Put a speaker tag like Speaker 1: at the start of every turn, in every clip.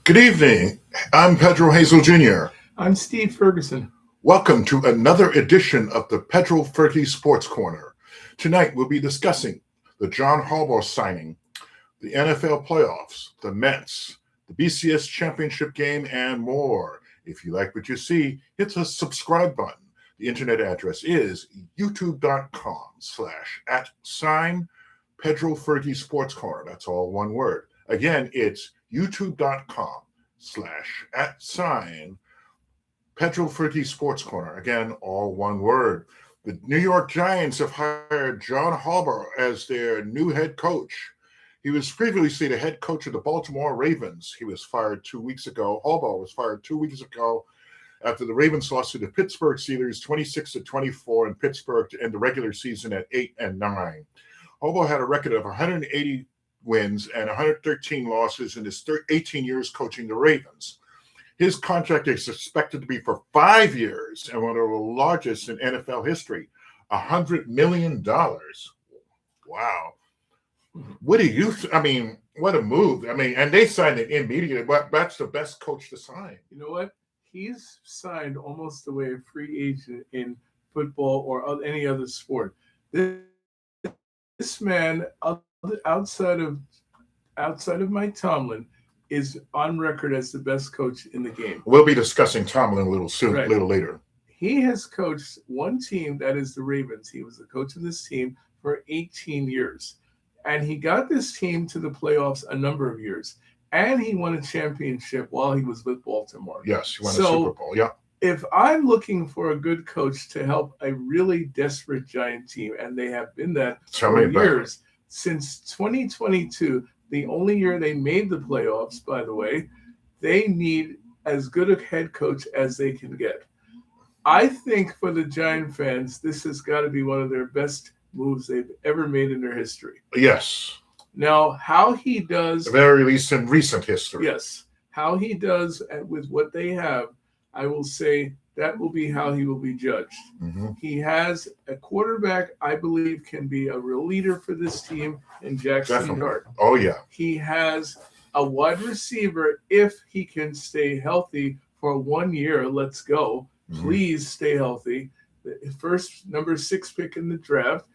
Speaker 1: Good evening. I'm Pedro Hazel Jr.
Speaker 2: I'm Steve Ferguson.
Speaker 1: Welcome to another edition of the PedroFergie Sportscorner. Tonight we'll be discussing the John Harbaugh signing, the NFL playoffs, the Mets, the BCS championship game, and more. If you like what you see, hit the subscribe button. The internet address is youtube.com/@PedroFergie Sportscorner. That's all one word. Again, it's youtube.com/@PedroFergie Sportscorner. Again, all one word. The New York Giants have hired John Harbaugh as their new head coach. He was previously the head coach of the Baltimore Ravens. He was fired 2 weeks ago. Harbaugh was fired 2 weeks ago after the Ravens lost to the Pittsburgh Steelers 26-24 in Pittsburgh to end the regular season at 8-9. Harbaugh had a record of 180 wins and 113 losses in his 18 years coaching the Ravens. His contract is expected to be for 5 years and one of the largest in NFL history, $100 million. Wow. What do you what a move. And they signed it immediately, but that's the best coach to sign.
Speaker 2: You know what? He's signed almost the way a free agent in football or any other sport. This man, outside of Mike Tomlin, is on record as the best coach in the game.
Speaker 1: We'll be discussing Tomlin a little later.
Speaker 2: He has coached one team, that is the Ravens. He was the coach of this team for 18 years. And he got this team to the playoffs a number of years. And he won a championship while he was with Baltimore.
Speaker 1: Yes, he won a Super Bowl, yeah.
Speaker 2: If I'm looking for a good coach to help a really desperate Giant team, and they have been that for years, since 2022, the only year they made the playoffs, by the way, they need as good a head coach as they can get. I think for the Giant fans, this has got to be one of their best moves they've ever made in their history.
Speaker 1: Yes.
Speaker 2: Now, how he does...
Speaker 1: The very least in recent history.
Speaker 2: Yes. How he does with what they have, I will say that will be how he will be judged.
Speaker 1: Mm-hmm.
Speaker 2: He has a quarterback I believe can be a real leader for this team in Jackson Dart.
Speaker 1: Oh, yeah.
Speaker 2: He has a wide receiver if he can stay healthy for 1 year. Let's go. Mm-hmm. Please stay healthy. The first number 6 pick in the draft.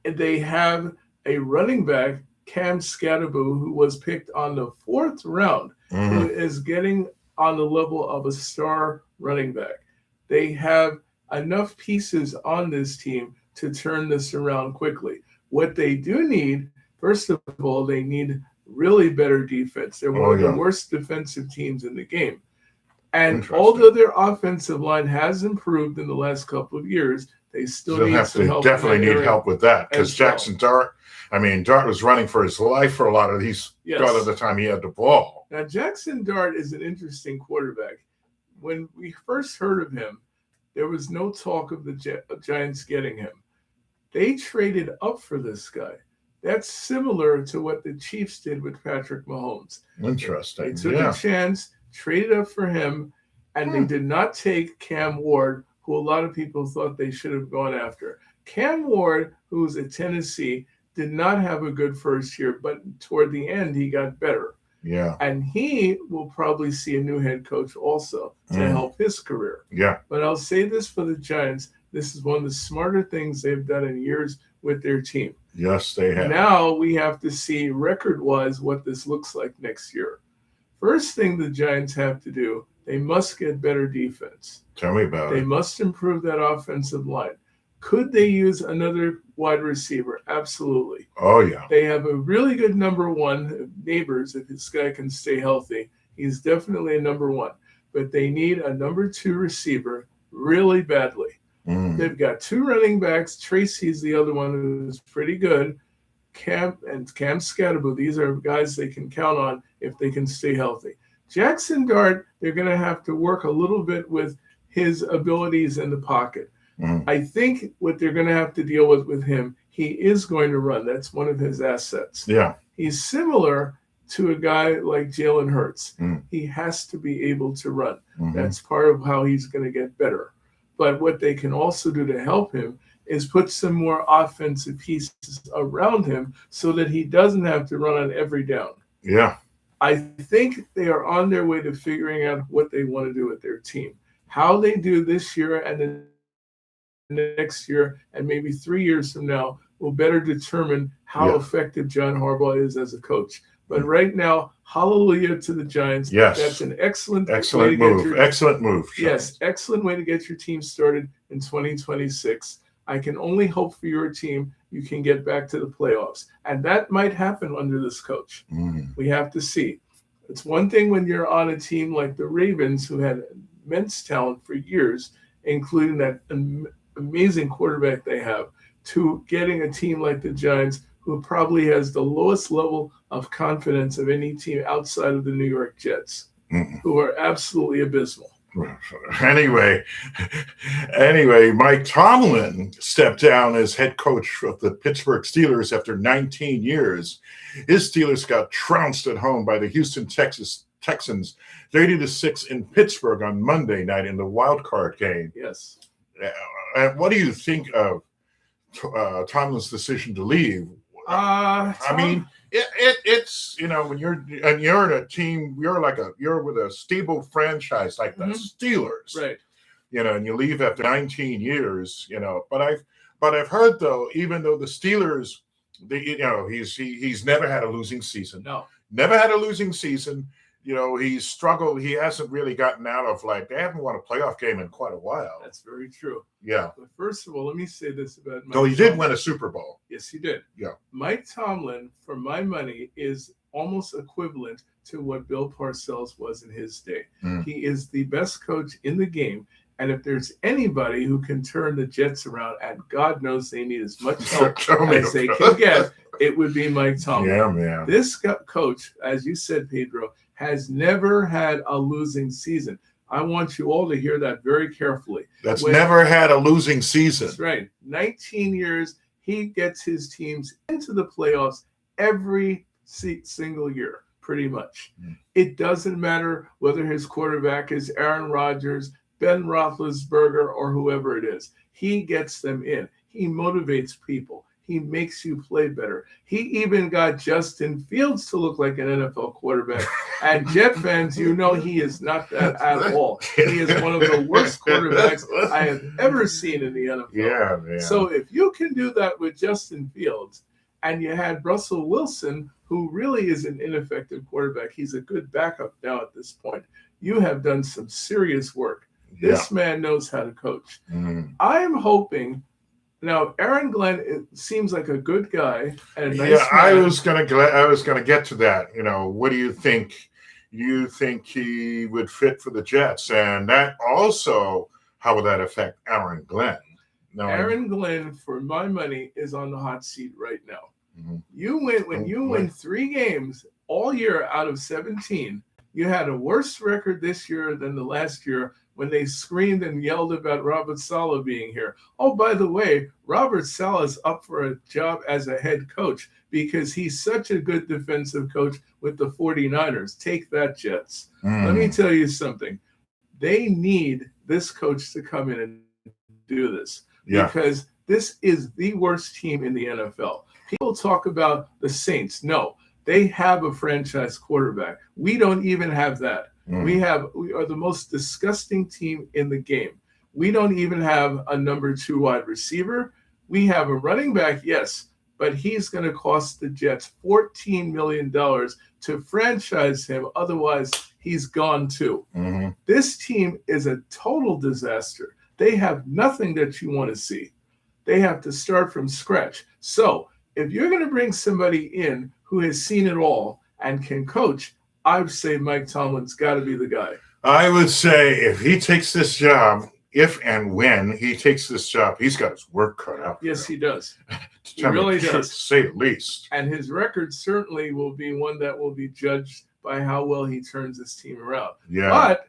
Speaker 2: And they have a running back, Cam Scatterboo, who was picked on the 4th round,
Speaker 1: mm-hmm.
Speaker 2: who is getting on the level of a star running back. They have enough pieces on this team to turn this around quickly. What they do need, first of all, they need really better defense. They're one of the worst defensive teams in the game. And although their offensive line has improved in the last couple of years, they still need some help.
Speaker 1: Definitely need help with that because Jackson Dart, Dart was running for his life for a lot of these. A lot of the time he had the ball.
Speaker 2: Now, Jackson Dart is an interesting quarterback. When we first heard of him, there was no talk of the Giants getting him. They traded up for this guy. That's similar to what the Chiefs did with Patrick Mahomes.
Speaker 1: Interesting.
Speaker 2: They took a chance, traded up for him, and they did not take Cam Ward, who a lot of people thought they should have gone after. Cam Ward, who was at Tennessee, did not have a good first year, but toward the end, he got better.
Speaker 1: Yeah.
Speaker 2: And he will probably see a new head coach also to help his career.
Speaker 1: Yeah.
Speaker 2: But I'll say this for the Giants. This is one of the smarter things they've done in years with their team.
Speaker 1: Yes, they have.
Speaker 2: Now we have to see record-wise what this looks like next year. First thing the Giants have to do, they must get better defense.
Speaker 1: Tell me about it.
Speaker 2: They must improve that offensive line. Could they use another wide receiver? Absolutely.
Speaker 1: Oh, yeah.
Speaker 2: They have a really good number one, Neighbors, if this guy can stay healthy. He's definitely a number one. But they need a number 2 receiver really badly. They've got 2 running backs. Tracy's the other one who's pretty good. Cam Scatterboo, these are guys they can count on if they can stay healthy. Jackson Dart, they're going to have to work a little bit with his abilities in the pocket. I think what they're going to have to deal with him, he is going to run. That's one of his assets.
Speaker 1: Yeah.
Speaker 2: He's similar to a guy like Jalen Hurts. He has to be able to run. That's part of how he's going to get better. But what they can also do to help him is put some more offensive pieces around him so that he doesn't have to run on every down.
Speaker 1: Yeah.
Speaker 2: I think they are on their way to figuring out what they want to do with their team. How they do this year and the next year and maybe 3 years from now will better determine how effective John Harbaugh is as a coach. But right now, hallelujah to the Giants.
Speaker 1: Yes.
Speaker 2: That's an excellent
Speaker 1: move. Excellent move.
Speaker 2: Yes, excellent way to get your team started in 2026. I can only hope for your team you can get back to the playoffs. And that might happen under this coach. We have to see. It's one thing when you're on a team like the Ravens, who had immense talent for years, including that amazing quarterback they have, to getting a team like the Giants, who probably has the lowest level of confidence of any team outside of the New York Jets, who are absolutely abysmal.
Speaker 1: Anyway, Mike Tomlin stepped down as head coach of the Pittsburgh Steelers after 19 years. His Steelers got trounced at home by the Houston Texans 30-6 in Pittsburgh on Monday night in the wild card game.
Speaker 2: Yes.
Speaker 1: What do you think of Tomlin's decision to leave? I mean, it's when you're in a team, you're with a stable franchise like the Steelers,
Speaker 2: right?
Speaker 1: And you leave after 19 years, But I've heard though, even though the Steelers, he's never had a losing season.
Speaker 2: No,
Speaker 1: never had a losing season. He's struggled. He hasn't really gotten out of they haven't won a playoff game in quite a while.
Speaker 2: That's very true.
Speaker 1: Yeah.
Speaker 2: But first of all, let me say this about Mike.
Speaker 1: So he did win a Super Bowl.
Speaker 2: Yes, he did.
Speaker 1: Yeah.
Speaker 2: Mike Tomlin, for my money, is almost equivalent to what Bill Parcells was in his day. He is the best coach in the game. And if there's anybody who can turn the Jets around, and God knows they need as much help as they can get, it would be Mike Tomlin.
Speaker 1: Yeah, man.
Speaker 2: This coach, as you said, Pedro, has never had a losing season. I want you all to hear that very carefully.
Speaker 1: Never had a losing season.
Speaker 2: That's right. 19 years, he gets his teams into the playoffs every single year, pretty much. It doesn't matter whether his quarterback is Aaron Rodgers, Ben Roethlisberger, or whoever it is. He gets them in. He motivates people. He makes you play better. He even got Justin Fields to look like an NFL quarterback. And Jet fans, he is not that at all. He is one of the worst quarterbacks I have ever seen in the NFL.
Speaker 1: Yeah, man.
Speaker 2: So if you can do that with Justin Fields, and you had Russell Wilson, who really is an ineffective quarterback, he's a good backup now at this point, you have done some serious work. This man knows how to coach. I'm hoping. Now, Aaron Glenn seems like a good guy and a nice man.
Speaker 1: I was gonna get to that. What do you think? You think he would fit for the Jets, and that also, how would that affect Aaron Glenn?
Speaker 2: Aaron Glenn, for my money, is on the hot seat right now. You win 3 games all year out of 17. You had a worse record this year than the last year, when they screamed and yelled about Robert Saleh being here. Oh, by the way, Robert Saleh is up for a job as a head coach because he's such a good defensive coach with the 49ers. Take that, Jets. Let me tell you something. They need this coach to come in and do this because this is the worst team in the NFL. People talk about the Saints. No, they have a franchise quarterback. We don't even have that. We are the most disgusting team in the game. We don't even have a number 2 wide receiver. We have a running back, yes, but he's going to cost the Jets $14 million to franchise him. Otherwise, he's gone too. This team is a total disaster. They have nothing that you want to see. They have to start from scratch. So if you're going to bring somebody in who has seen it all and can coach, I would say Mike Tomlin's got to be the guy.
Speaker 1: I would say if he takes this job, if and when he takes this job, he's got his work cut out.
Speaker 2: Yes, he does.
Speaker 1: He really does. To say the least.
Speaker 2: And his record certainly will be one that will be judged by how well he turns his team around.
Speaker 1: Yeah.
Speaker 2: But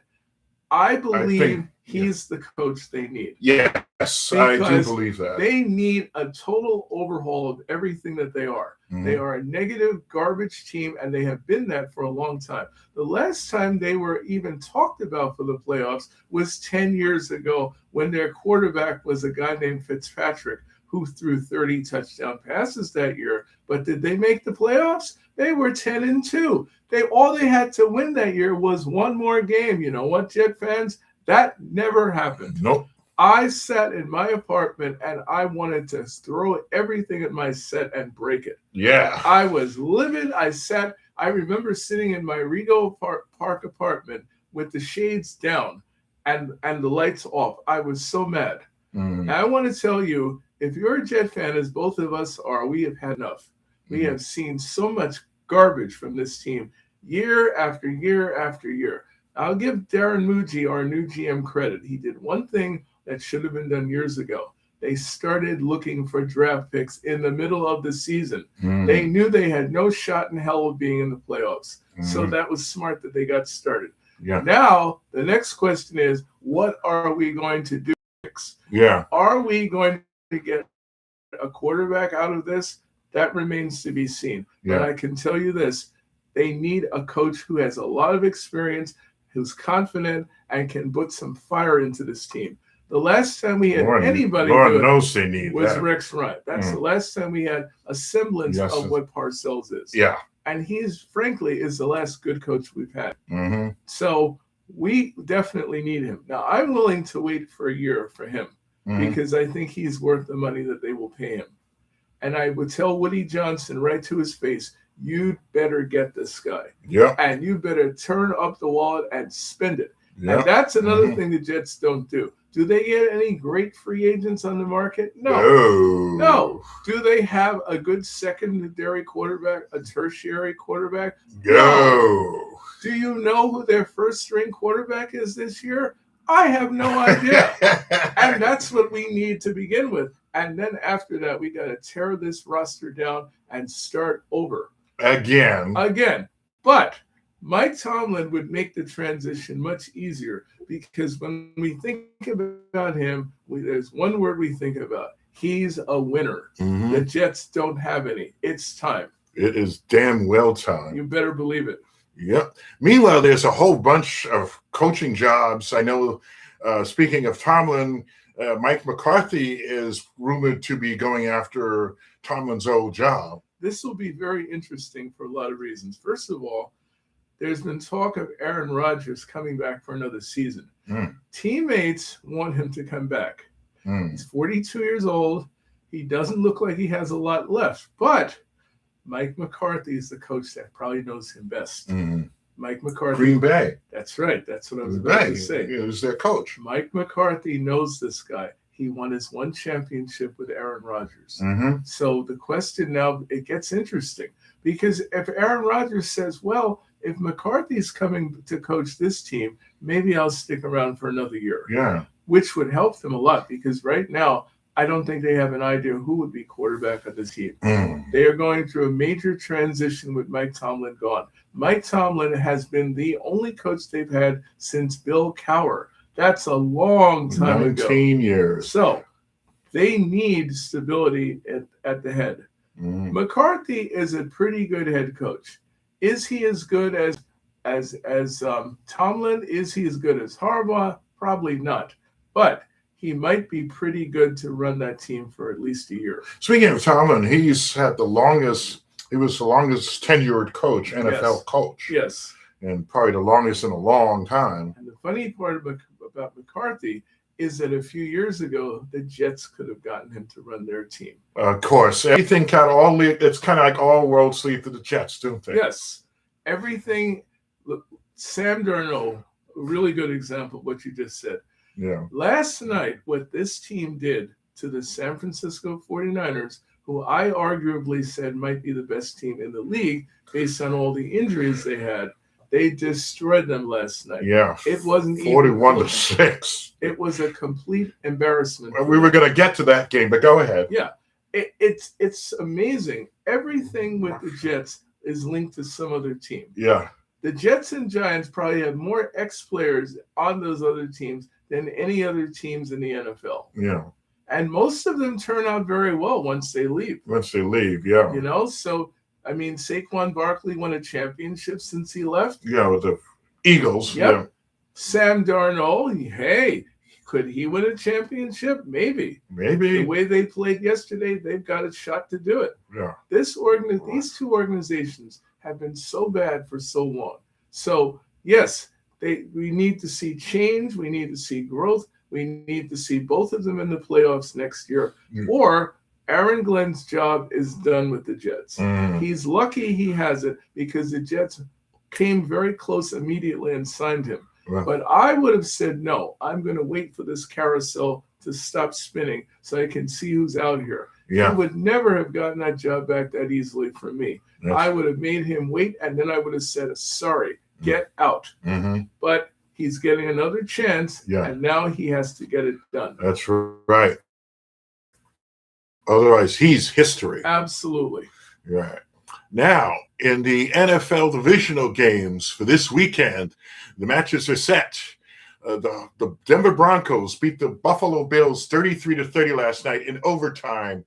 Speaker 2: I believe he's the coach they need.
Speaker 1: Yes, I do believe that.
Speaker 2: They need a total overhaul of everything that they are. They are a negative, garbage team, and they have been that for a long time. The last time they were even talked about for the playoffs was 10 years ago when their quarterback was a guy named Fitzpatrick, who threw 30 touchdown passes that year. But did they make the playoffs? They were 10-2. All they had to win that year was one more game. You know what, Jet fans? That never happened.
Speaker 1: Nope.
Speaker 2: I sat in my apartment and I wanted to throw everything at my set and break it.
Speaker 1: Yeah.
Speaker 2: I was livid. I remember sitting in my Rego Park apartment with the shades down and the lights off. I was so mad. And I want to tell you, if you're a Jet fan, as both of us are, we have had enough. We have seen so much garbage from this team year after year after year. I'll give Darren Muji, our new GM, credit. He did one thing that should have been done years ago. They started looking for draft picks in the middle of the season. They knew they had no shot in hell of being in the playoffs. So that was smart that they got started.
Speaker 1: Yeah.
Speaker 2: Now, the next question is, what are we going to do?
Speaker 1: Yeah.
Speaker 2: Are we going to get a quarterback out of this? That remains to be seen.
Speaker 1: Yeah.
Speaker 2: But I can tell you this, they need a coach who has a lot of experience, who's confident, and can put some fire into this team. The last time we had anybody do it was Rex Ryan. That's the last time we had a semblance of what Parcells is.
Speaker 1: Yeah.
Speaker 2: And he's, frankly, is the last good coach we've had. So we definitely need him. Now, I'm willing to wait for a year for him because I think he's worth the money that they will pay him. And I would tell Woody Johnson right to his face, you better get this guy.
Speaker 1: Yeah.
Speaker 2: And you better turn up the wallet and spend it. And that's another thing the Jets don't do. Do they get any great free agents on the market? No. Do they have a good secondary quarterback, a tertiary quarterback? No. Do you know who their first string quarterback is this year? I have no idea. And that's what we need to begin with. And then after that, we got to tear this roster down and start over. Again. But Mike Tomlin would make the transition much easier because when we think about him, there's one word we think about. He's a winner. The Jets don't have any. It's time.
Speaker 1: It is damn well time.
Speaker 2: You better believe it.
Speaker 1: Yep. Meanwhile, there's a whole bunch of coaching jobs. I know, speaking of Tomlin, Mike McCarthy is rumored to be going after Tomlin's old job.
Speaker 2: This will be very interesting for a lot of reasons. First of all, there's been talk of Aaron Rodgers coming back for another season. Teammates want him to come back. He's 42 years old. He doesn't look like he has a lot left, but Mike McCarthy is the coach that probably knows him best. Mike McCarthy.
Speaker 1: Green Bay.
Speaker 2: That's right. That's what I was about to say.
Speaker 1: He was their coach.
Speaker 2: Mike McCarthy knows this guy. He won his one championship with Aaron Rodgers. So the question now, it gets interesting. Because if Aaron Rodgers says, well, if McCarthy's coming to coach this team, maybe I'll stick around for another year.
Speaker 1: Yeah.
Speaker 2: Which would help them a lot because right now, I don't think they have an idea who would be quarterback of the team. They are going through a major transition with Mike Tomlin gone. Mike Tomlin has been the only coach they've had since Bill Cowher. That's a long time ago.
Speaker 1: 19 years.
Speaker 2: So they need stability at the head. McCarthy is a pretty good head coach. Is he as good as Tomlin? Is he as good as Harbaugh? Probably not. But he might be pretty good to run that team for at least a year.
Speaker 1: Speaking of Tomlin, he was the longest tenured coach, NFL coach.
Speaker 2: Yes.
Speaker 1: And probably the longest in a long time.
Speaker 2: And the funny part about McCarthy is that a few years ago, the Jets could have gotten him to run their team.
Speaker 1: Of course. Everything it's kind of like all worlds lead to the Jets, don't they?
Speaker 2: Yes. Everything. Look, Sam Darnold, a really good example of what you just said.
Speaker 1: Yeah.
Speaker 2: Last night, what this team did to the San Francisco 49ers, who I arguably said might be the best team in the league based on all the injuries they had, they destroyed them last night.
Speaker 1: Yeah.
Speaker 2: It wasn't
Speaker 1: 41-6.
Speaker 2: It was a complete embarrassment.
Speaker 1: We were going to get to that game, but go ahead.
Speaker 2: Yeah. It's amazing. Everything with the Jets is linked to some other team.
Speaker 1: Yeah.
Speaker 2: The Jets and Giants probably have more ex-players on those other teams than any other teams in the NFL.
Speaker 1: Yeah.
Speaker 2: And most of them turn out very well once they leave.
Speaker 1: Yeah.
Speaker 2: You know, so, I mean, Saquon Barkley won a championship since he left.
Speaker 1: Yeah, with the Eagles.
Speaker 2: Yep.
Speaker 1: Yeah.
Speaker 2: Sam Darnold, hey, Could he win a championship? Maybe.
Speaker 1: Maybe.
Speaker 2: The way they played yesterday, they've got a shot to do it.
Speaker 1: Yeah.
Speaker 2: These two organizations have been so bad for so long. So, yes, we need to see change. We need to see growth. We need to see both of them in the playoffs next year. Or Aaron Glenn's job is done with the Jets. He's lucky he has it because the Jets came very close immediately and signed him.
Speaker 1: Right.
Speaker 2: But I would have said, no, I'm going to wait for this carousel to stop spinning so I can see who's out here.
Speaker 1: Yeah.
Speaker 2: He would never have gotten that job back that easily from me. I would have made him wait, and then I would have said, sorry, get out. But he's getting another chance, and now he has to get it done.
Speaker 1: That's right. Otherwise, he's history.
Speaker 2: Absolutely.
Speaker 1: Right. Now, in the NFL divisional games for this weekend, the matches are set. The Denver Broncos beat the Buffalo Bills 33-30 last night in overtime.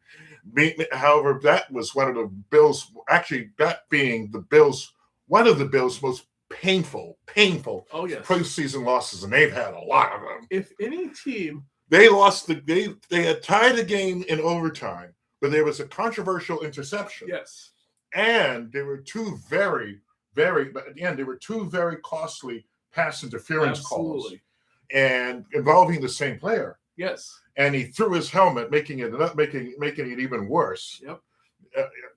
Speaker 1: However, that was one of the Bills, actually that being the Bills, one of the Bills' most painful postseason losses, and they've had a lot of them.
Speaker 2: If any team...
Speaker 1: They had tied the game in overtime, but there was a controversial interception.
Speaker 2: Yes.
Speaker 1: And there were two very costly pass interference calls, and involving the same player.
Speaker 2: Yes.
Speaker 1: And he threw his helmet, making it even worse.
Speaker 2: Yep.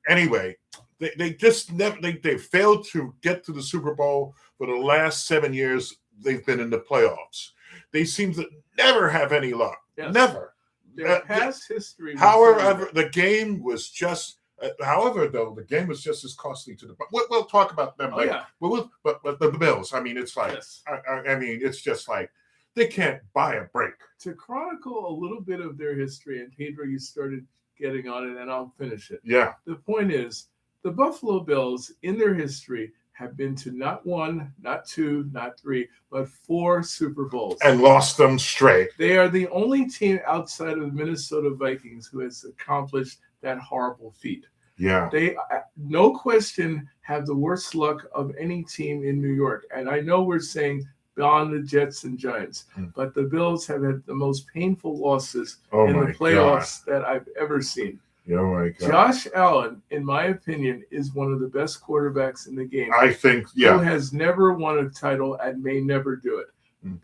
Speaker 1: Anyway, they just never they failed to get to the Super Bowl for the last 7 years they've been in the playoffs. They seem to never have any luck.
Speaker 2: Yes.
Speaker 1: Never.
Speaker 2: Their past history.
Speaker 1: However, the game was just. The game was just as costly to the. We'll talk about them later. Yeah. But the Bills. I mean, it's like. Yes. I mean, it's just like they can't buy a break.
Speaker 2: To chronicle a little bit of their history, and Pedro, you started getting on it, and I'll finish it.
Speaker 1: Yeah.
Speaker 2: The point is, the Buffalo Bills, in their history, have been to not one, not two, not three, but 4 Super Bowls.
Speaker 1: And lost them straight.
Speaker 2: They are the only team outside of the Minnesota Vikings who has accomplished that horrible feat.
Speaker 1: Yeah.
Speaker 2: They, no question, have the worst luck of any team in New York. And I know we're saying beyond the Jets and Giants, but the Bills have had the most painful losses in the playoffs that I've ever seen.
Speaker 1: Oh my God.
Speaker 2: Josh Allen, in my opinion, is one of the best quarterbacks in the game.
Speaker 1: I think,
Speaker 2: Who has never won a title and may never do it.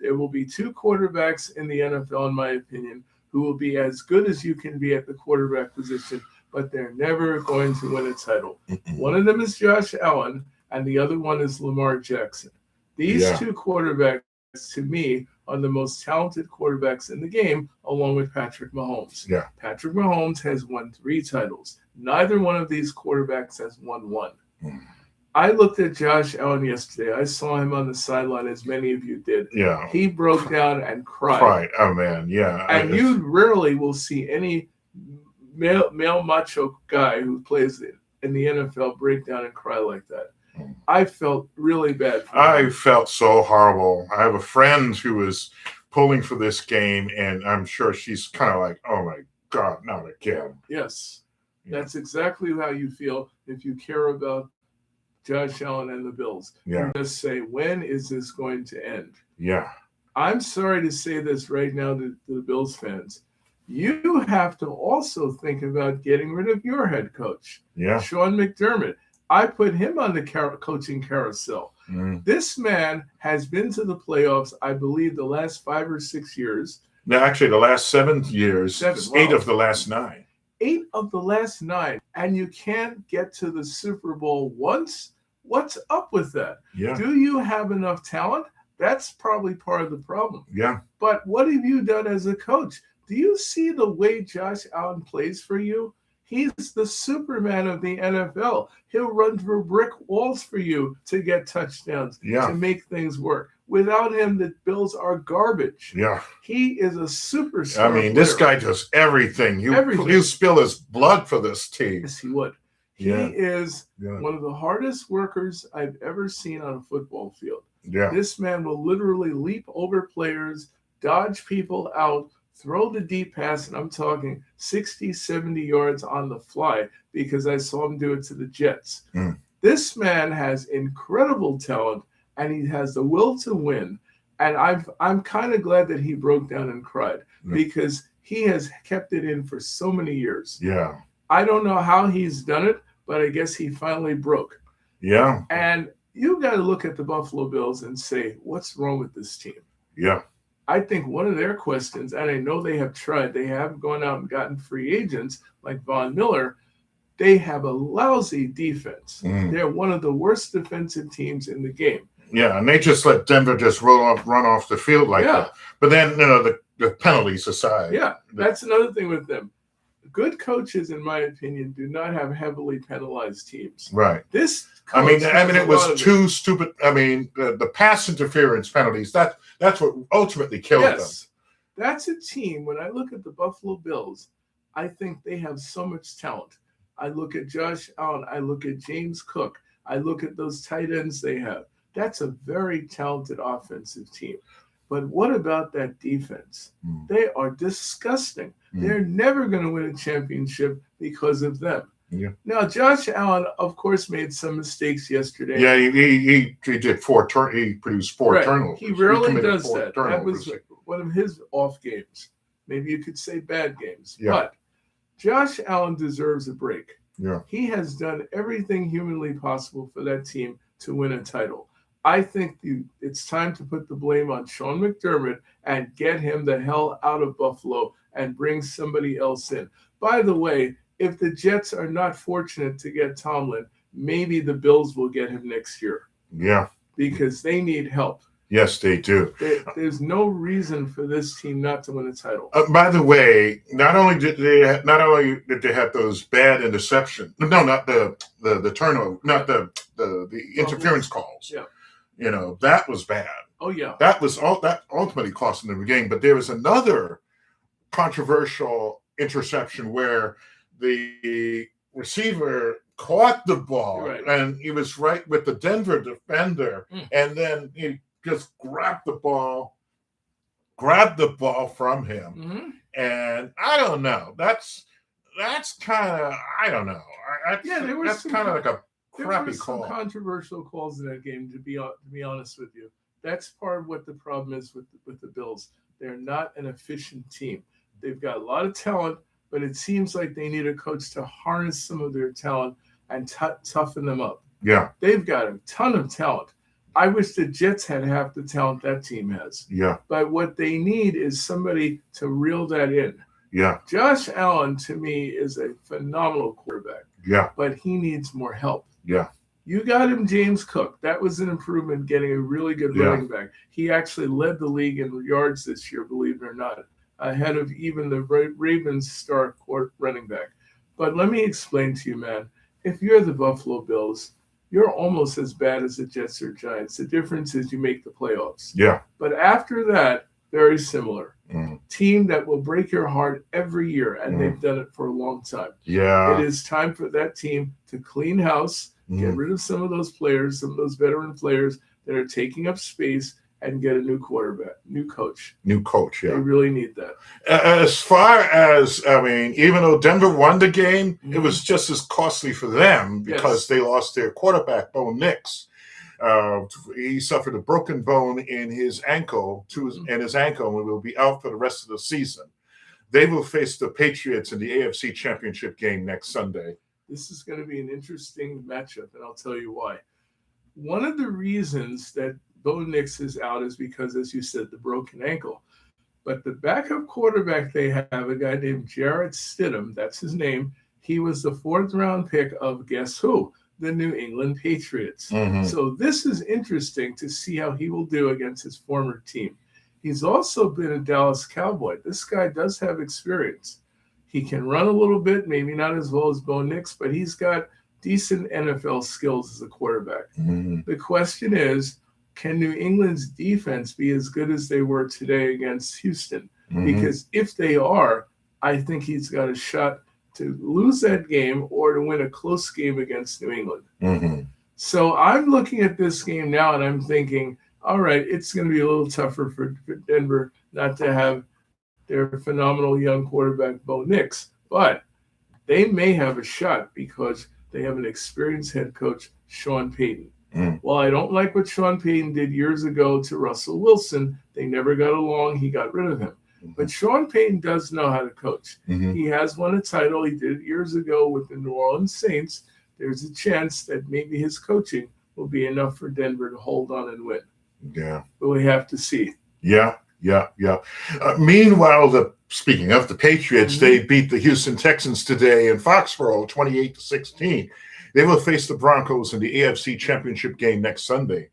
Speaker 2: There will be 2 quarterbacks in the NFL, in my opinion, who will be as good as you can be at the quarterback position, but they're never going to win a title. One of them is Josh Allen, and the other one is Lamar Jackson. These 2 quarterbacks, to me, are the most talented quarterbacks in the game, along with Patrick Mahomes.
Speaker 1: Yeah.
Speaker 2: Patrick Mahomes has won 3 titles. Neither one of these quarterbacks has won 1. I looked at Josh Allen yesterday. I saw him on the sideline, as many of you did.
Speaker 1: Yeah.
Speaker 2: He broke down and cried.
Speaker 1: Oh, man, yeah.
Speaker 2: And you rarely will see any male macho guy who plays in the NFL break down and cry like that. I felt really bad for him.
Speaker 1: I felt so horrible. I have a friend who was pulling for this game, and I'm sure she's kind of like, oh, my God, not again.
Speaker 2: Yes. That's exactly how you feel if you care about Josh Allen and the Bills.
Speaker 1: Yeah.
Speaker 2: You just say, when is this going to end?
Speaker 1: Yeah.
Speaker 2: I'm sorry to say this right now to the Bills fans. You have to also think about getting rid of your head coach, Sean McDermott. I put him on the coaching carousel. This man has been to the playoffs, I believe, the last 5 or 6 years.
Speaker 1: No, actually, the last 7 years, 8 of the last 9.
Speaker 2: 8 of the last 9, and you can't get to the Super Bowl once? What's up with that?
Speaker 1: Yeah.
Speaker 2: Do you have enough talent? That's probably part of the problem.
Speaker 1: Yeah.
Speaker 2: But what have you done as a coach? Do you see the way Josh Allen plays for you? He's the Superman of the NFL. He'll run through brick walls for you to get touchdowns, to make things work. Without him, the Bills are garbage.
Speaker 1: Yeah.
Speaker 2: He is a superstar.
Speaker 1: I mean, this guy does everything. You spill his blood for this team.
Speaker 2: Yes, he would. He is one of the hardest workers I've ever seen on a football field.
Speaker 1: Yeah.
Speaker 2: This man will literally leap over players, dodge people out, throw the deep pass, and I'm talking 60, 70 yards on the fly because I saw him do it to the Jets. This man has incredible talent, and he has the will to win. And I'm kind of glad that he broke down and cried because he has kept it in for so many years.
Speaker 1: Yeah.
Speaker 2: I don't know how he's done it, but I guess he finally broke.
Speaker 1: Yeah.
Speaker 2: And you got to look at the Buffalo Bills and say, what's wrong with this team?
Speaker 1: Yeah.
Speaker 2: I think one of their questions, and I know they have tried, they have gone out and gotten free agents like Von Miller. They have a lousy defense. They're one of the worst defensive teams in the game.
Speaker 1: Yeah, and they just let Denver just run off the field like that. But then, the penalties aside.
Speaker 2: Yeah, that's another thing with them. Good coaches, in my opinion, do not have heavily penalized teams.
Speaker 1: Right.
Speaker 2: I mean,
Speaker 1: it was too stupid. I mean, the pass interference penalties, that's what ultimately killed them.
Speaker 2: That's a team. When I look at the Buffalo Bills, I think they have so much talent. I look at Josh Allen. I look at James Cook. I look at those tight ends they have. That's a very talented offensive team. But what about that defense? They are disgusting. They're never going to win a championship because of them.
Speaker 1: Yeah.
Speaker 2: Now, Josh Allen, of course, made some mistakes yesterday.
Speaker 1: Yeah, he did he produced four turnovers.
Speaker 2: He rarely does that. That was one of his off games. Maybe you could say bad games.
Speaker 1: Yeah.
Speaker 2: But Josh Allen deserves a break.
Speaker 1: Yeah.
Speaker 2: He has done everything humanly possible for that team to win a title. I think it's time to put the blame on Sean McDermott and get him the hell out of Buffalo and bring somebody else in. By the way, if the Jets are not fortunate to get Tomlin, maybe the Bills will get him next year.
Speaker 1: Yeah.
Speaker 2: Because they need help.
Speaker 1: Yes, they do.
Speaker 2: There's no reason for this team not to win a title.
Speaker 1: By the way, not only did they have those bad interceptions. No, not the turnover, not the interference calls.
Speaker 2: Yeah.
Speaker 1: That was bad.
Speaker 2: Oh yeah.
Speaker 1: That ultimately cost them the game. But there was another controversial interception where the receiver caught the ball and he was right with the Denver defender, and then he just grabbed the ball from him. And I don't know. That's kind of, I don't know. That's kind of like a crappy call.
Speaker 2: Some controversial calls in that game, to be honest with you. That's part of what the problem is with the Bills. They're not an efficient team. They've got a lot of talent, but it seems like they need a coach to harness some of their talent and toughen them up.
Speaker 1: Yeah.
Speaker 2: They've got a ton of talent. I wish the Jets had half the talent that team has.
Speaker 1: Yeah.
Speaker 2: But what they need is somebody to reel that in.
Speaker 1: Yeah.
Speaker 2: Josh Allen, to me, is a phenomenal quarterback.
Speaker 1: Yeah.
Speaker 2: But he needs more help.
Speaker 1: Yeah.
Speaker 2: You got him James Cook. That was an improvement, getting a really good running back. He actually led the league in yards this year, believe it or not, ahead of even the Ravens' star running back. But let me explain to you, man. If you're the Buffalo Bills, you're almost as bad as the Jets or Giants. The difference is you make the playoffs.
Speaker 1: Yeah.
Speaker 2: But after that, very similar. Team that will break your heart every year, and they've done it for a long time.
Speaker 1: Yeah.
Speaker 2: It is time for that team to clean house, get rid of some of those players, some of those veteran players that are taking up space, and get a new quarterback, new coach.
Speaker 1: New coach, yeah.
Speaker 2: They really need that.
Speaker 1: As far as, even though Denver won the game, it was just as costly for them because they lost their quarterback, Bo Nix. He suffered a broken bone in his ankle, and will be out for the rest of the season. They will face the Patriots in the AFC Championship game next Sunday.
Speaker 2: This is going to be an interesting matchup, and I'll tell you why. One of the reasons that Bo Nix is out is because, as you said, the broken ankle. But the backup quarterback they have, a guy named Jarrett Stidham, that's his name. He was the 4th-round pick of, guess who? The New England Patriots. So this is interesting to see how he will do against his former team. He's also been a Dallas Cowboy. This guy does have experience. He can run a little bit, maybe not as well as Bo Nix, but he's got decent NFL skills as a quarterback. The question is, can New England's defense be as good as they were today against Houston? Because if they are, I think he's got a shot to lose that game or to win a close game against New England. So I'm looking at this game now and I'm thinking, all right, it's going to be a little tougher for Denver not to have their phenomenal young quarterback, Bo Nix. But they may have a shot because they have an experienced head coach, Sean Payton.
Speaker 1: Mm.
Speaker 2: Well, I don't like what Sean Payton did years ago to Russell Wilson. They never got along. He got rid of him.
Speaker 1: Mm-hmm.
Speaker 2: But Sean Payton does know how to coach.
Speaker 1: Mm-hmm.
Speaker 2: He has won a title. He did it years ago with the New Orleans Saints. There's a chance that maybe his coaching will be enough for Denver to hold on and win.
Speaker 1: Yeah.
Speaker 2: But we have to see.
Speaker 1: Yeah. Meanwhile, speaking of the Patriots,
Speaker 2: Mm-hmm.
Speaker 1: they beat the Houston Texans today in Foxborough, 28-16. They will face the Broncos in the AFC Championship game next Sunday.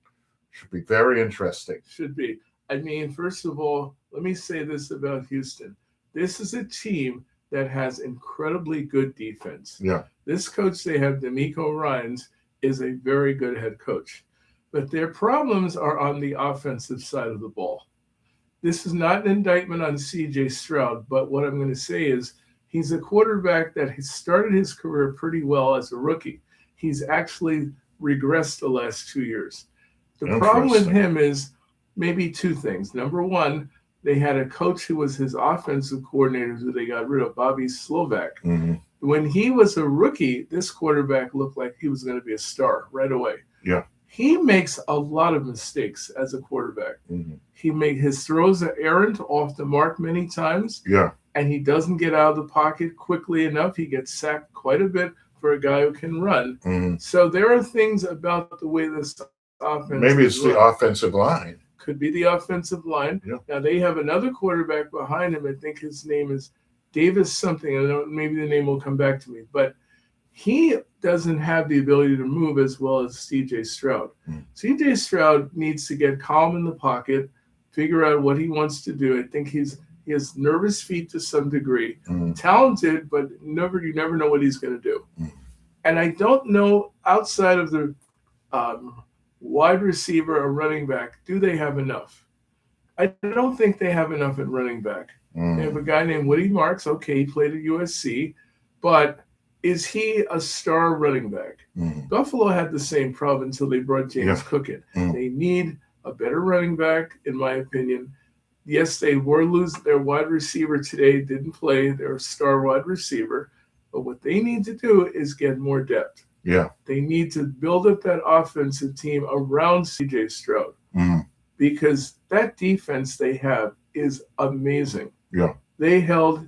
Speaker 1: Should be very interesting.
Speaker 2: Should be. I mean, first of all, let me say this about Houston. This is a team that has incredibly good defense.
Speaker 1: Yeah.
Speaker 2: This coach they have, D'Amico Ryans, is a very good head coach. But their problems are on the offensive side of the ball. This is not an indictment on C.J. Stroud, but what I'm going to say is he's a quarterback that has started his career pretty well as a rookie. He's actually regressed the last 2 years. The problem with him is maybe two things. Number one, they had a coach who was his offensive coordinator who they got rid of, Bobby Slovak.
Speaker 1: Mm-hmm.
Speaker 2: When he was a rookie, this quarterback looked like he was going to be a star right away.
Speaker 1: Yeah.
Speaker 2: He makes a lot of mistakes as a quarterback.
Speaker 1: Mm-hmm.
Speaker 2: His throws are errant, off the mark many times.
Speaker 1: Yeah.
Speaker 2: And he doesn't get out of the pocket quickly enough. He gets sacked quite a bit for a guy who can run.
Speaker 1: Mm-hmm.
Speaker 2: So there are things about the way this offense
Speaker 1: Maybe it's the offensive line.
Speaker 2: Could be the offensive line.
Speaker 1: Yeah.
Speaker 2: Now they have another quarterback behind him. I think his name is Davis something. I don't know, maybe the name will come back to me. But he doesn't have the ability to move as well as C.J. Stroud. C.J. Stroud needs to get calm in the pocket, figure out what he wants to do. I think he has nervous feet to some degree. Talented, but you never know what he's going to do. And I don't know, outside of the wide receiver or running back, do they have enough? I don't think they have enough at running back. They have a guy named Woody Marks. Okay, he played at USC, but is he a star running back? Buffalo had the same problem until they brought James Cook in. They need a better running back, in my opinion. Yes, they were losing their wide receiver today, didn't play their star wide receiver, but what they need to do is get more depth.
Speaker 1: Yeah.
Speaker 2: They need to build up that offensive team around C.J. Stroud because that defense they have is amazing.
Speaker 1: Yeah.
Speaker 2: They held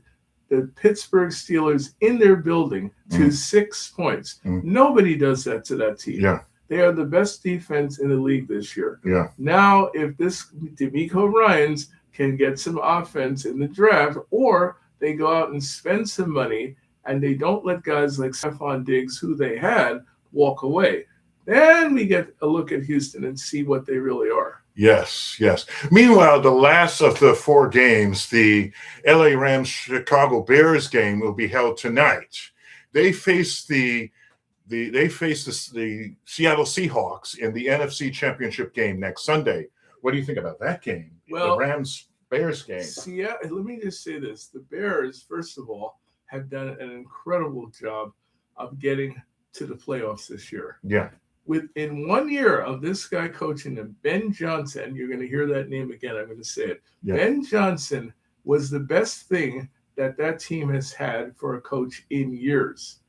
Speaker 2: the Pittsburgh Steelers in their building to 6 points. Nobody does that to that team.
Speaker 1: Yeah.
Speaker 2: They are the best defense in the league this year.
Speaker 1: Yeah.
Speaker 2: Now, if this D'Amico Ryans can get some offense in the draft, or they go out and spend some money and they don't let guys like Stephon Diggs, who they had, walk away, then we get a look at Houston and see what they really are.
Speaker 1: Yes. Meanwhile, the last of the 4 games, the LA Rams Chicago Bears game, will be held tonight. They face the Seattle Seahawks in the NFC Championship game next Sunday. What do you think about that game?
Speaker 2: Well,
Speaker 1: the Rams Bears game.
Speaker 2: Yeah, let me just say this: the Bears, first of all, have done an incredible job of getting to the playoffs this year.
Speaker 1: Yeah.
Speaker 2: Within 1 year of this guy coaching them, Ben Johnson, you're going to hear that name again. I'm going to say it. Yeah. Ben Johnson was the best thing that team has had for a coach in years.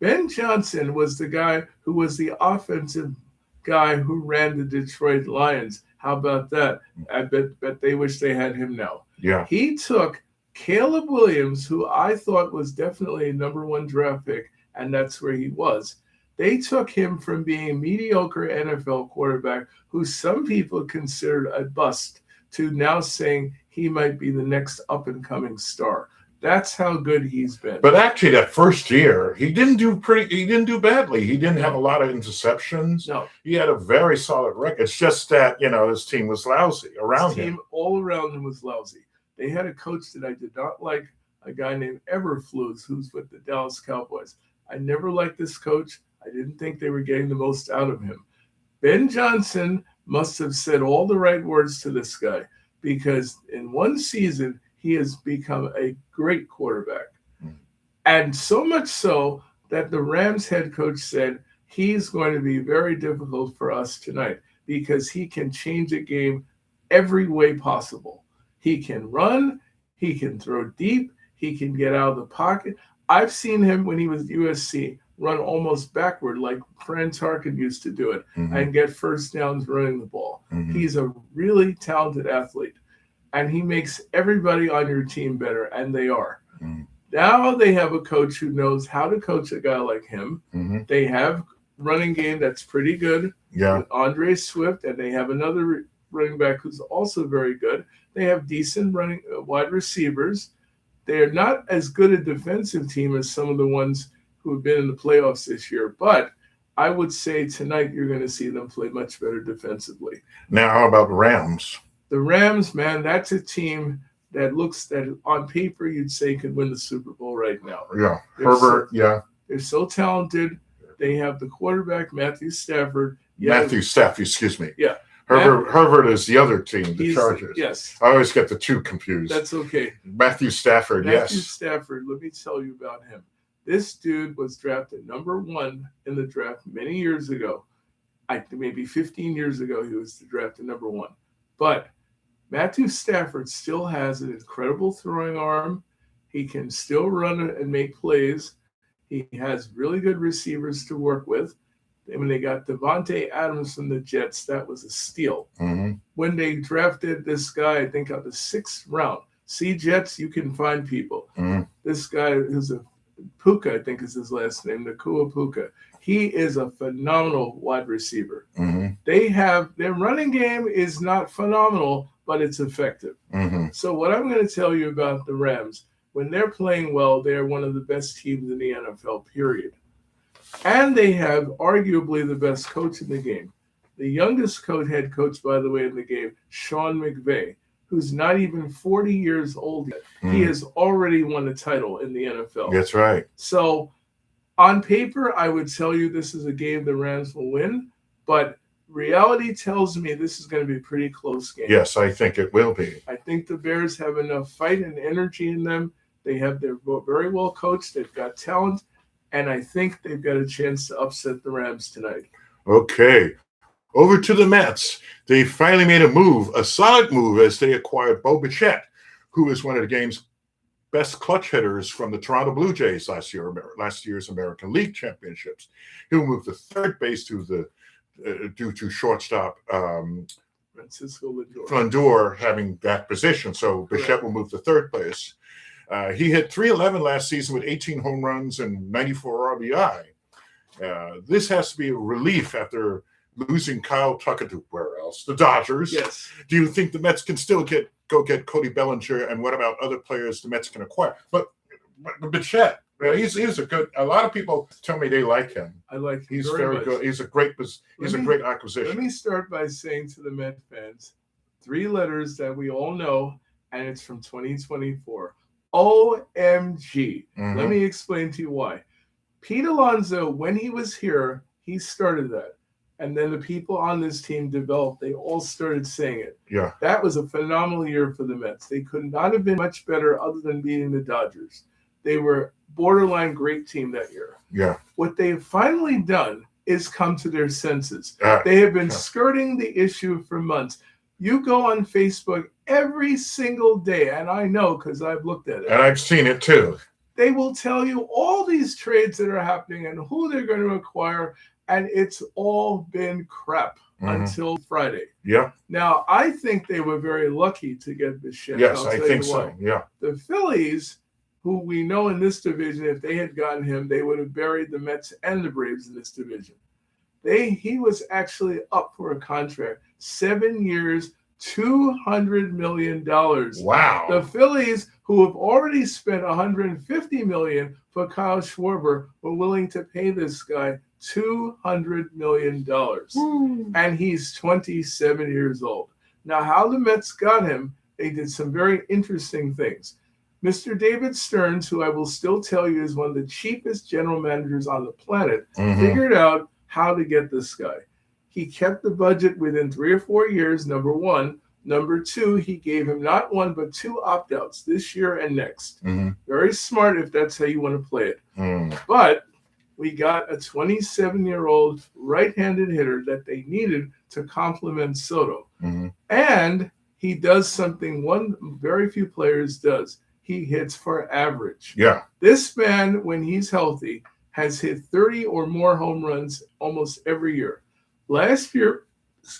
Speaker 2: Ben Johnson was the guy who was the offensive guy who ran the Detroit Lions. How about that? I bet they wish they had him now.
Speaker 1: Yeah.
Speaker 2: He took Caleb Williams, who I thought was definitely a number 1 draft pick, and that's where he was. They took him from being a mediocre NFL quarterback, who some people considered a bust, to now saying he might be the next up-and-coming star. That's how good he's been.
Speaker 1: But actually, that first year, he didn't do badly. He didn't have a lot of interceptions.
Speaker 2: No.
Speaker 1: He had a very solid record. It's just that, his team was lousy around him.
Speaker 2: His team all around him was lousy. They had a coach that I did not like, a guy named Eberflus, who's with the Dallas Cowboys. I never liked this coach. I didn't think they were getting the most out of him. Ben Johnson must have said all the right words to this guy, because in 1 season, he has become a great quarterback. And so much so that the Rams head coach said he's going to be very difficult for us tonight because he can change a game every way possible. He can run, he can throw deep, he can get out of the pocket. I've seen him when he was at USC run almost backward like Fran Tarkin used to do it
Speaker 1: Mm-hmm.
Speaker 2: and get first downs running the ball.
Speaker 1: Mm-hmm.
Speaker 2: He's a really talented athlete, and he makes everybody on your team better, and they are.
Speaker 1: Mm-hmm.
Speaker 2: Now they have a coach who knows how to coach a guy like him.
Speaker 1: Mm-hmm.
Speaker 2: They have running game that's pretty good.
Speaker 1: Yeah.
Speaker 2: With Andre Swift, and they have another running back who's also very good. They have decent running wide receivers. They are not as good a defensive team as some of the ones who have been in the playoffs this year, but I would say tonight you're going to see them play much better defensively.
Speaker 1: Now, how about the Rams?
Speaker 2: The Rams, man, that's a team that looks that on paper you'd say could win the Super Bowl right now.
Speaker 1: Yeah. Herbert,
Speaker 2: They're so talented. They have the quarterback, Matthew Stafford.
Speaker 1: Excuse me.
Speaker 2: Yeah.
Speaker 1: Herbert is the other team, the Chargers.
Speaker 2: Yes.
Speaker 1: I always get the two confused.
Speaker 2: That's okay.
Speaker 1: Matthew Stafford,
Speaker 2: Matthew Stafford, let me tell you about him. This dude was drafted number 1 in the draft many years ago. Maybe 15 years ago, he was drafted number 1. But Matthew Stafford still has an incredible throwing arm. He can still run and make plays. He has really good receivers to work with. And when they got Devontae Adams from the Jets, that was a steal.
Speaker 1: Mm-hmm.
Speaker 2: When they drafted this guy, I think out the 6th round, see Jets, you can find people.
Speaker 1: Mm-hmm.
Speaker 2: This guy who's a Puka, I think is his last name, Nakua Puka. He is a phenomenal wide receiver.
Speaker 1: Mm-hmm.
Speaker 2: Their running game is not phenomenal, but it's effective.
Speaker 1: Mm-hmm.
Speaker 2: So what I'm going to tell you about the Rams, when they're playing well, they're one of the best teams in the NFL, period. And they have arguably the best coach in the game. The youngest head coach, by the way, in the game, Sean McVay, who's not even 40 years old yet. He has already won a title in the NFL.
Speaker 1: That's right.
Speaker 2: So on paper, I would tell you this is a game the Rams will win, but reality tells me this is going to be a pretty close game.
Speaker 1: Yes, I think it will be.
Speaker 2: I think the Bears have enough fight and energy in them. They're very well coached. They've got talent. And I think they've got a chance to upset the Rams tonight.
Speaker 1: Okay. Over to the Mets. They finally made a solid move as they acquired Bo Bichette, who is one of the game's best clutch hitters from the Toronto Blue Jays last year's American League Championships. He'll move to third base due to shortstop
Speaker 2: Francisco
Speaker 1: Lindor having that position. So Bichette will move to third place. He hit .311 last season with 18 home runs and 94 RBI. This has to be a relief after losing Kyle Tucker to where else? The Dodgers.
Speaker 2: Yes.
Speaker 1: Do you think the Mets can still go get Cody Bellinger? And what about other players the Mets can acquire? But Bichette, he's a good. A lot of people tell me they like him.
Speaker 2: I like him.
Speaker 1: He's very good. He's a great acquisition.
Speaker 2: Let me start by saying to the Met fans, 3 letters that we all know, and it's from 2024. OMG.
Speaker 1: Mm-hmm.
Speaker 2: Let me explain to you why. Pete Alonso, when he was here, he started that. And then the people on this team developed. They all started saying it.
Speaker 1: Yeah.
Speaker 2: That was a phenomenal year for the Mets. They could not have been much better other than beating the Dodgers. They were borderline great team that year.
Speaker 1: Yeah.
Speaker 2: What they've finally done is come to their senses. They have been skirting the issue for months. You go on Facebook every single day, and I know because I've looked at it.
Speaker 1: And I've seen it too.
Speaker 2: They will tell you all these trades that are happening and who they're going to acquire, and it's all been crap until Friday.
Speaker 1: Yeah.
Speaker 2: Now, I think they were very lucky to get Bichette.
Speaker 1: Yes, I think so. Yeah.
Speaker 2: The Phillies, who we know in this division, if they had gotten him, they would have buried the Mets and the Braves in this division. He was actually up for a contract, 7 years, $200 million.
Speaker 1: Wow.
Speaker 2: The Phillies, who have already spent $150 million for Kyle Schwarber, were willing to pay this guy $200 million. And he's 27 years old. Now, how the Mets got him, they did some very interesting things. Mr. David Stearns, who I will still tell you is one of the cheapest general managers on the planet, figured out how to get this guy. He kept the budget within 3 or 4 years, number one. Number two, he gave him not 1, but 2 opt-outs this year and next. Very smart if that's how you want to play it. But we got a 27-year-old right-handed hitter that they needed to complement Soto. And he does something very few players does. He hits for average.
Speaker 1: Yeah.
Speaker 2: This man, when he's healthy, has hit 30 or more home runs almost every year. Last year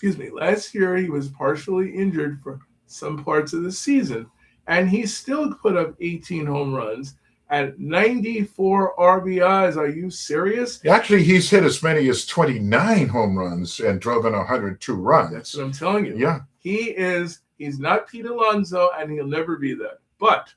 Speaker 2: he was partially injured for some parts of the season, and he still put up 18 home runs and 94 RBIs. Are you serious?
Speaker 1: Actually, he's hit as many as 29 home runs and drove in 102 runs.
Speaker 2: That's what I'm telling you.
Speaker 1: Yeah.
Speaker 2: He's not Pete Alonso, and he'll never be that. But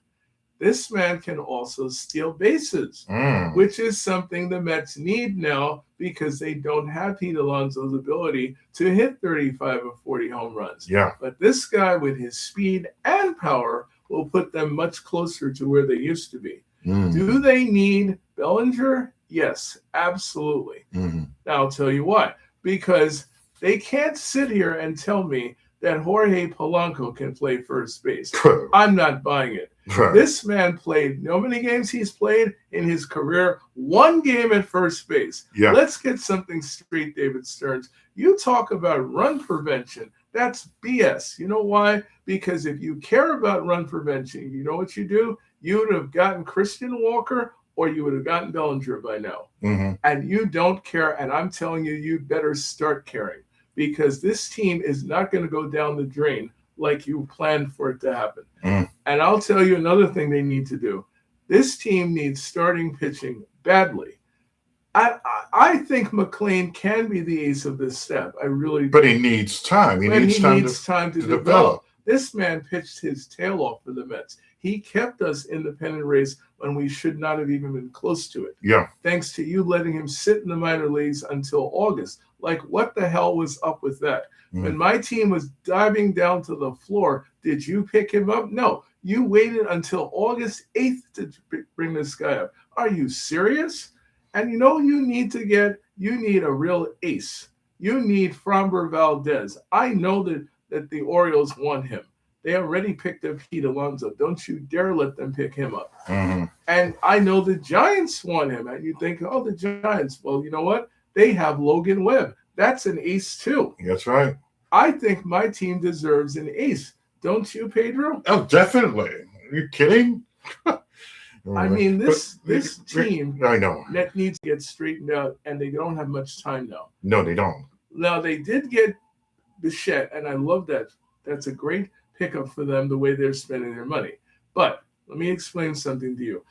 Speaker 2: this man can also steal bases, which is something the Mets need now because they don't have Pete Alonso's ability to hit 35 or 40 home runs.
Speaker 1: Yeah.
Speaker 2: But this guy with his speed and power will put them much closer to where they used to be. Do they need Bellinger? Yes, absolutely. Now, I'll tell you why. Because they can't sit here and tell me that Jorge Polanco can play first base. I'm not buying it. This man played, how many games he's played in his career? 1 game at first base.
Speaker 1: Yeah.
Speaker 2: Let's get something straight, David Stearns. You talk about run prevention. That's BS. You know why? Because if you care about run prevention, you know what you do? You would have gotten Christian Walker or you would have gotten Bellinger by now. And you don't care. And I'm telling you, you better start caring because this team is not going to go down the drain like you planned for it to happen. And I'll tell you another thing they need to do. This team needs starting pitching badly. I think McLean can be the ace of this staff. I really do.
Speaker 1: But he needs time. He needs time to develop.
Speaker 2: This man pitched his tail off for the Mets. He kept us in the pennant race when we should not have even been close to it.
Speaker 1: Yeah.
Speaker 2: Thanks to you letting him sit in the minor leagues until August. Like, what the hell was up with that? When my team was diving down to the floor, did you pick him up? No. You waited until August 8th to bring this guy up. Are you serious? And you know you need a real ace. You need Framber Valdez. I know that the Orioles want him. They already picked up Pete Alonso. Don't you dare let them pick him up. And I know the Giants want him. And you think, oh, the Giants. Well, you know what? They have Logan Webb. That's an ace too.
Speaker 1: That's right.
Speaker 2: I think my team deserves an ace. Don't you, Pedro?
Speaker 1: Oh, definitely. Are you kidding?
Speaker 2: I mean, this team
Speaker 1: I know
Speaker 2: that needs to get straightened out, and they don't have much time now.
Speaker 1: No, they don't.
Speaker 2: Now, they did get Bichette, and I love that. That's a great pickup for them, the way they're spending their money. But let me explain something to you.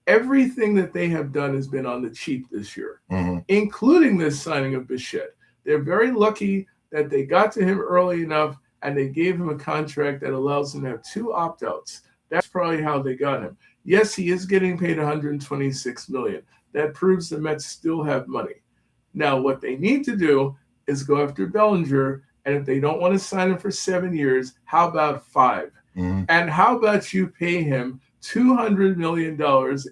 Speaker 2: Everything that they have done has been on the cheap this year, including this signing of Bichette. They're very lucky that they got to him early enough, and they gave him a contract that allows him to have 2 opt-outs. That's probably how they got him. Yes, he is getting paid $126 million. That proves the Mets still have money. Now, what they need to do is go after Bellinger, and if they don't want to sign him for 7 years, how about 5? And how about you pay him $200 million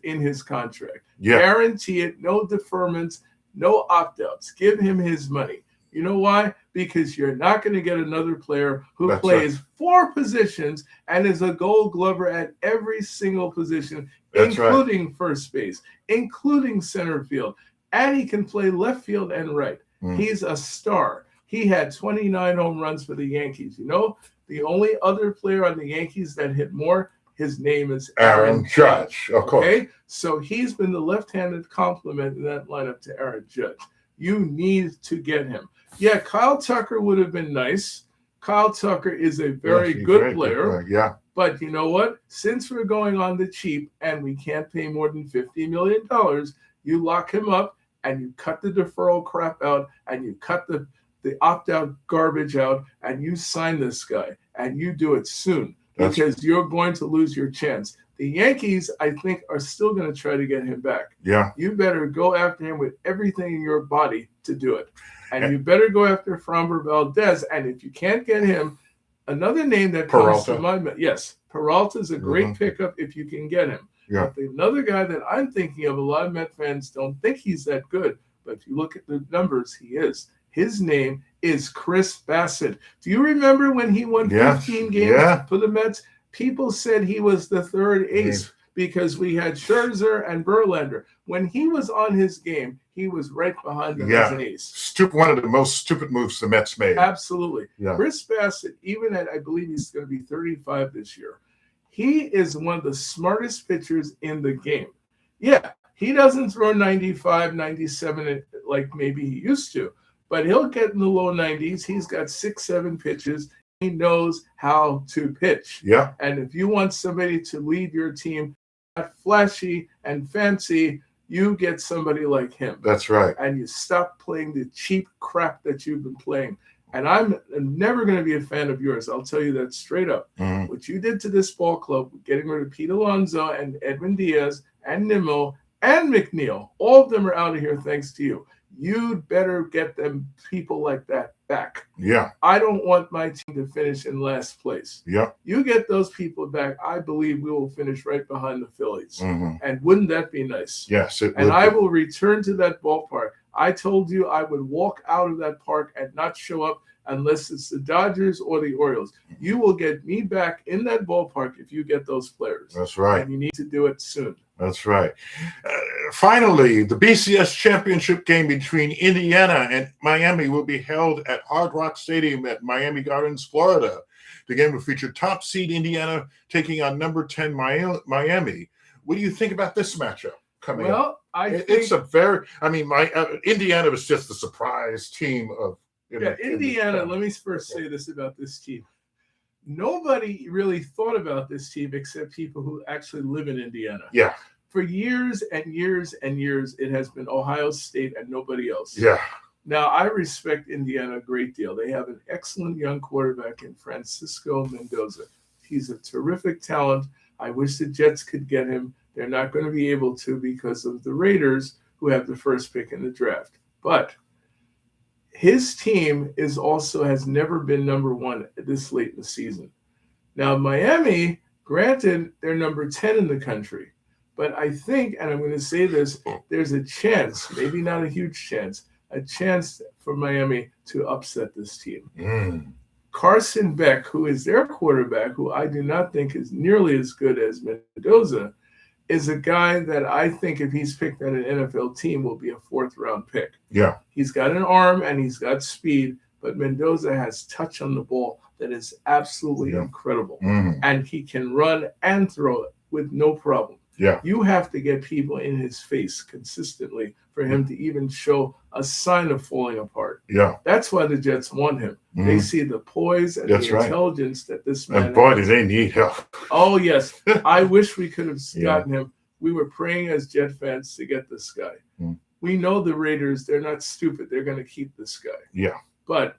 Speaker 2: in his contract?
Speaker 1: Yeah.
Speaker 2: Guarantee it, no deferments, no opt-outs. Give him his money. You know why? Because you're not going to get another player who plays 4 positions and is a Gold Glover at every single position, including first base, including center field. And he can play left field and right. He's a star. He had 29 home runs for the Yankees. You know, the only other player on the Yankees that hit more, his name is
Speaker 1: Aaron Judge, of course.
Speaker 2: Okay? So he's been the left-handed complement in that lineup to Aaron Judge. You need to get him. Yeah, Kyle Tucker would have been nice. Kyle Tucker is a very good player.
Speaker 1: Yeah.
Speaker 2: But you know what? Since we're going on the cheap and we can't pay more than $50 million, you lock him up and you cut the deferral crap out and you cut the opt-out garbage out and you sign this guy and you do it soon because you're going to lose your chance. The Yankees, I think, are still going to try to get him back.
Speaker 1: Yeah.
Speaker 2: You better go after him with everything in your body to do it. And you better go after Framber Valdez. And if you can't get him, another name that comes to mind. Yes, Peralta is a great pickup if you can get him.
Speaker 1: Yeah.
Speaker 2: But another guy that I'm thinking of, a lot of Met fans don't think he's that good. But if you look at the numbers, he is. His name is Chris Bassett. Do you remember when he won 15 games for the Mets? People said he was the third ace because we had Scherzer and Verlander. When he was on his game, he was right behind them as an ace.
Speaker 1: One of the most stupid moves the Mets made.
Speaker 2: Absolutely.
Speaker 1: Yeah.
Speaker 2: Chris Bassett, even at, I believe he's going to be 35 this year, he is one of the smartest pitchers in the game. Yeah, He doesn't throw 95, 97 like maybe he used to, but he'll get in the low 90s. He's got 6, 7 pitches. He knows how to pitch.
Speaker 1: Yeah.
Speaker 2: And if you want somebody to lead your team, not flashy and fancy, you get somebody like him.
Speaker 1: That's right.
Speaker 2: And you stop playing the cheap crap that you've been playing. And I'm never going to be a fan of yours. I'll tell you that straight up.
Speaker 1: Mm-hmm.
Speaker 2: What you did to this ball club, getting rid of Pete Alonso and Edwin Diaz and Nimmo and McNeil, all of them are out of here thanks to you. You'd better get them people like that back.
Speaker 1: Yeah.
Speaker 2: I don't want my team to finish in last place.
Speaker 1: Yeah.
Speaker 2: You get those people back, I believe we will finish right behind the Phillies.
Speaker 1: Mm-hmm.
Speaker 2: And wouldn't that be nice?
Speaker 1: Yes.
Speaker 2: And I will return to that ballpark. I told you I would walk out of that park and not show up unless it's the Dodgers or the Orioles. You will get me back in that ballpark if you get those players.
Speaker 1: That's right.
Speaker 2: And you need to do it soon.
Speaker 1: That's right. Finally, the BCS championship game between Indiana and Miami will be held at Hard Rock Stadium at Miami Gardens, Florida. The game will feature top seed Indiana taking on number 10 Miami. What do you think about this matchup coming up?
Speaker 2: Well,
Speaker 1: it's a very, Indiana was just the surprise team of.
Speaker 2: Indiana, let me first say this about this team. Nobody really thought about this team except people who actually live in Indiana.
Speaker 1: Yeah.
Speaker 2: For years and years and years, it has been Ohio State and nobody else.
Speaker 1: Yeah.
Speaker 2: Now, I respect Indiana a great deal. They have an excellent young quarterback in Francisco Mendoza. He's a terrific talent. I wish the Jets could get him. They're not going to be able to because of the Raiders, who have the first pick in the draft. But his team has never been number one this late in the season. Now, Miami, granted, they're number 10 in the country. But I think, and I'm going to say this, there's a chance, maybe not a huge chance, a chance for Miami to upset this team.
Speaker 1: Mm.
Speaker 2: Carson Beck, who is their quarterback, who I do not think is nearly as good as Mendoza, is a guy that I think if he's picked on an NFL team will be a 4th-round pick.
Speaker 1: Yeah.
Speaker 2: He's got an arm and he's got speed, but Mendoza has touch on the ball that is absolutely incredible.
Speaker 1: Mm.
Speaker 2: And he can run and throw it with no problem.
Speaker 1: Yeah.
Speaker 2: You have to get people in his face consistently for him to even show a sign of falling apart.
Speaker 1: Yeah.
Speaker 2: That's why the Jets want him.
Speaker 1: Mm.
Speaker 2: They see the poise and the intelligence that this man
Speaker 1: has. And boy,
Speaker 2: has.
Speaker 1: do they need help.
Speaker 2: Oh, yes. I wish we could have gotten him. We were praying as Jet fans to get this guy.
Speaker 1: Mm.
Speaker 2: We know the Raiders, they're not stupid. They're going to keep this guy.
Speaker 1: Yeah.
Speaker 2: But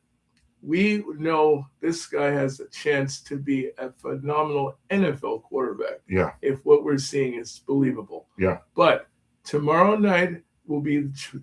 Speaker 2: we know this guy has a chance to be a phenomenal NFL quarterback.
Speaker 1: Yeah.
Speaker 2: If what we're seeing is believable.
Speaker 1: Yeah.
Speaker 2: But tomorrow night will be the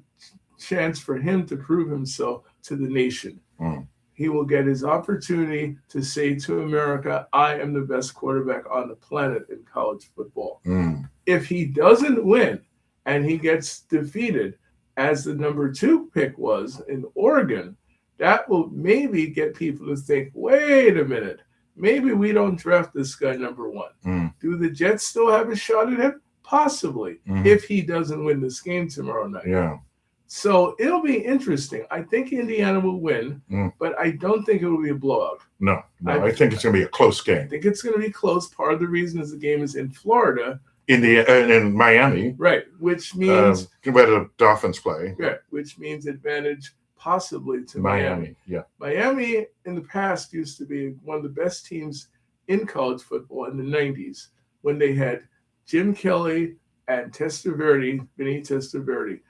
Speaker 2: chance for him to prove himself to the nation.
Speaker 1: Mm.
Speaker 2: He will get his opportunity to say to America, I am the best quarterback on the planet in college football.
Speaker 1: Mm.
Speaker 2: If he doesn't win and he gets defeated, as the number 2 pick was in Oregon, that will maybe get people to think, wait a minute, maybe we don't draft this guy number 1.
Speaker 1: Mm.
Speaker 2: Do the Jets still have a shot at him? Possibly, if he doesn't win this game tomorrow night.
Speaker 1: Yeah.
Speaker 2: So it'll be interesting. I think Indiana will win, but I don't think it will be a blowout.
Speaker 1: No, I think it's going to be a close game.
Speaker 2: I think it's going to be close. Part of the reason is the game is in Florida.
Speaker 1: In Miami.
Speaker 2: Right, which means
Speaker 1: where the Dolphins play.
Speaker 2: Right, which means advantage possibly to Miami.
Speaker 1: Yeah.
Speaker 2: Miami in the past used to be one of the best teams in college football in the 90s when they had Jim Kelly and Vinny Testaverde.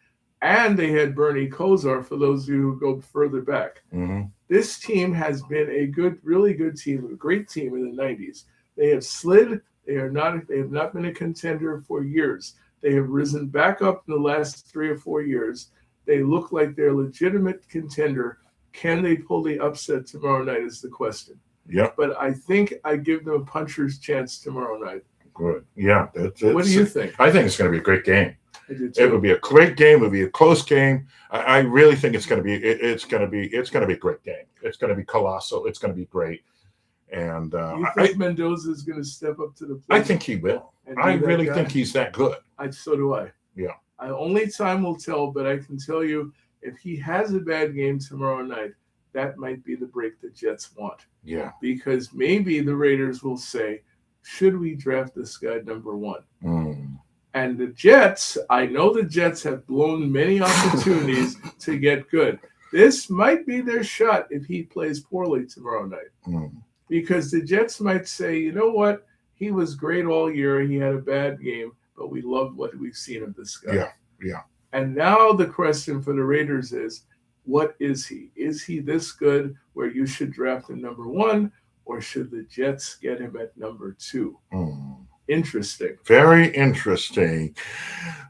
Speaker 2: And they had Bernie Kosar, for those of you who go further back.
Speaker 1: Mm-hmm.
Speaker 2: This team has been a really good team, a great team in the 90s. They have slid. They have not been a contender for years. They have risen back up in the last 3 or 4 years. They look like they're a legitimate contender. Can they pull the upset tomorrow night is the question.
Speaker 1: Yeah.
Speaker 2: But I think I give them a puncher's chance tomorrow night.
Speaker 1: Good. Yeah.
Speaker 2: What do you think?
Speaker 1: I think it's going to be a great game.
Speaker 2: It
Speaker 1: will be a great game. It'll be a close game. I really think it's going to be a great game. It's going to be colossal. It's going to be great. And
Speaker 2: you think Mendoza is going to step up to the plate?
Speaker 1: I think he will. I really think he's that good.
Speaker 2: So do I.
Speaker 1: Yeah.
Speaker 2: Only time will tell, but I can tell you if he has a bad game tomorrow night, that might be the break the Jets want.
Speaker 1: Yeah.
Speaker 2: Because maybe the Raiders will say, should we draft this guy number 1?
Speaker 1: Mm.
Speaker 2: And the Jets, I know the Jets have blown many opportunities to get good. This might be their shot if he plays poorly tomorrow night. Because the Jets might say, you know what? He was great all year. He had a bad game, but we love what we've seen of this guy.
Speaker 1: Yeah.
Speaker 2: And now the question for the Raiders is, what is he? Is he this good where you should draft him number 1, or should the Jets get him at number 2? Interesting.
Speaker 1: Very interesting.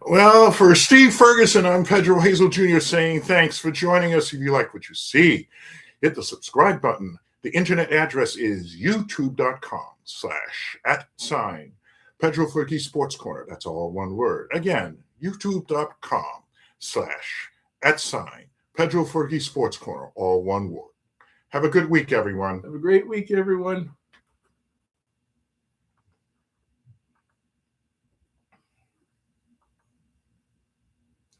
Speaker 1: Well, for Steve Ferguson, I'm Pedro Hazel Jr. saying thanks for joining us. If you like what you see, hit the subscribe button. The internet address is youtube.com/@PedroFergie Sportscorner. That's all one word. Again, youtube.com/@PedroFergie Sportscorner. All one word. Have a good week, everyone.
Speaker 2: Have a great week, everyone.